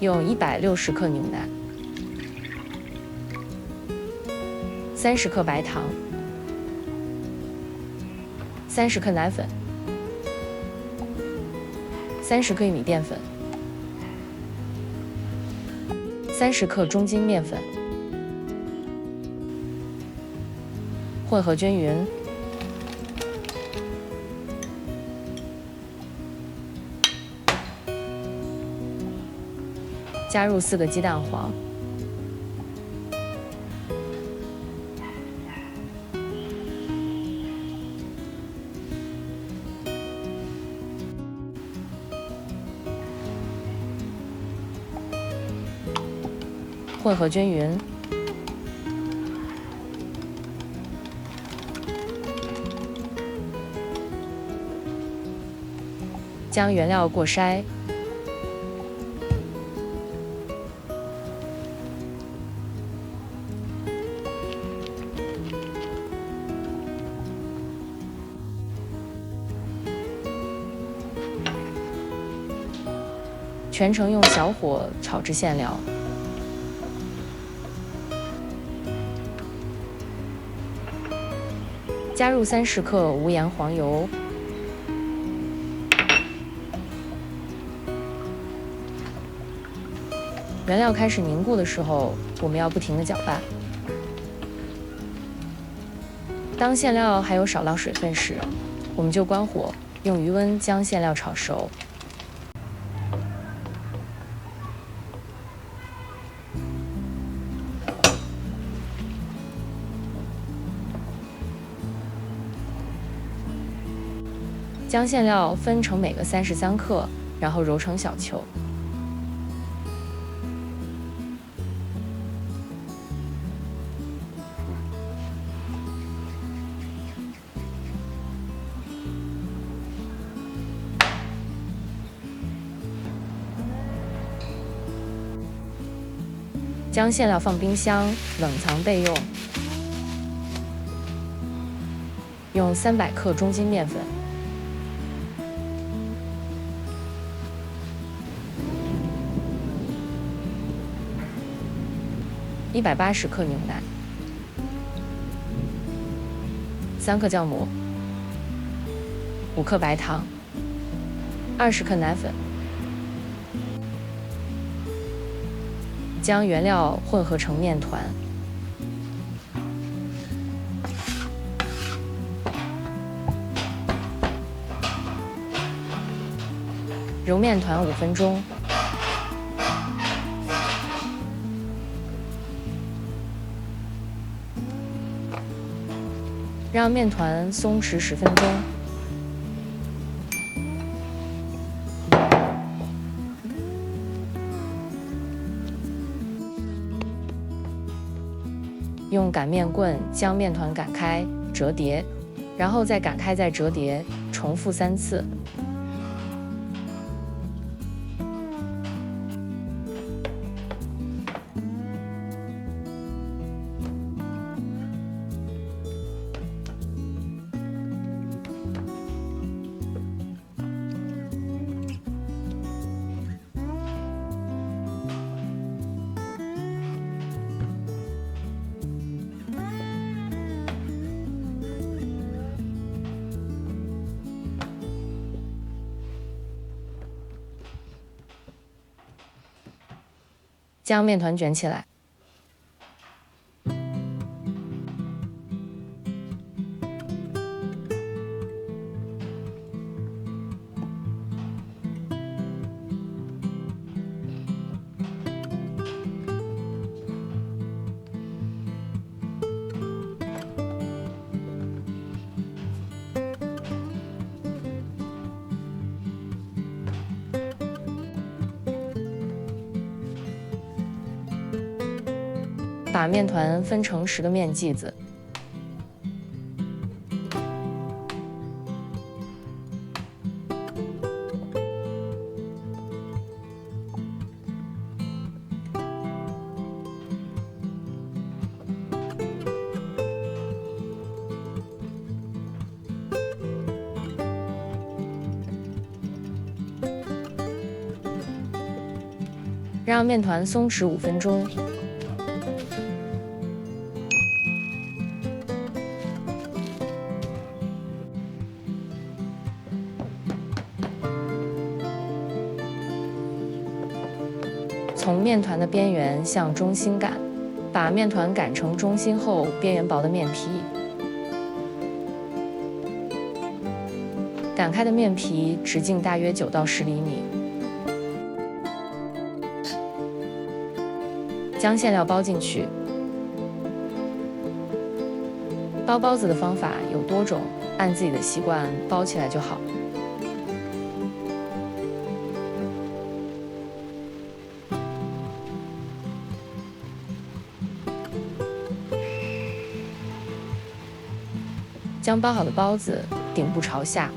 用160克牛奶，30克白糖，30克奶粉，30克玉米淀粉，30克中筋面粉，混合均匀。加入4个鸡蛋黄，混合均匀。将原料过筛。全程用小火炒至馅料，加入30克无盐黄油，原料开始凝固的时候，我们要不停地搅拌。当馅料还有少量水分时，我们就关火，用余温将馅料炒熟。将馅料分成每个33克，然后揉成小球。将馅料放冰箱冷藏备用。用300克中筋面粉。180克牛奶，3克酵母，5克白糖，20克奶粉，将原料混合成面团，揉面团5分钟。让面团松弛10分钟。用擀面棍将面团擀开、折叠，然后再擀开再折叠，重复3次。将面团卷起来，把面团分成10个面剂子，让面团松弛5分钟。从面团的边缘向中心擀，把面团擀成中心厚、边缘薄的面皮。擀开的面皮直径大约9到10厘米。将馅料包进去。包包子的方法有多种，按自己的习惯包起来就好。将包好的包子顶部朝下，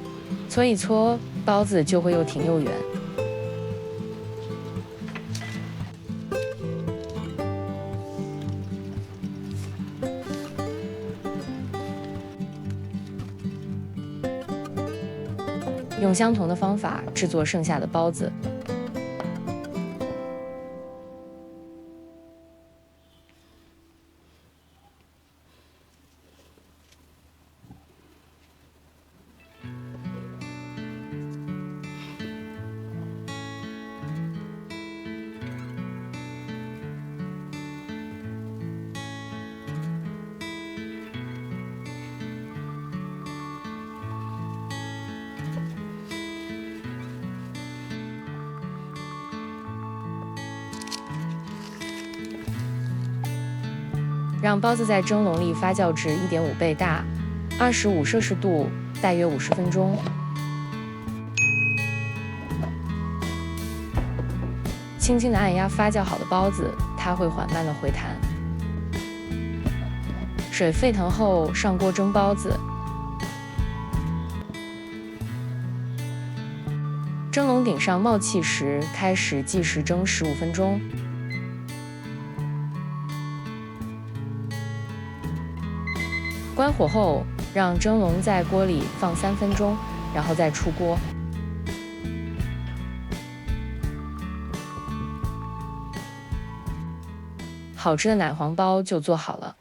搓一搓，包子就会又挺又圆。用相同的方法制作剩下的包子。让包子在蒸笼里发酵至1.5倍大，25摄氏度，大约50分钟。轻轻地按压发酵好的包子，它会缓慢地回弹。水沸腾后上锅蒸包子。蒸笼顶上冒气时，开始计时蒸15分钟。关火后，让蒸笼在锅里放3分钟，然后再出锅。好吃的奶黄包就做好了。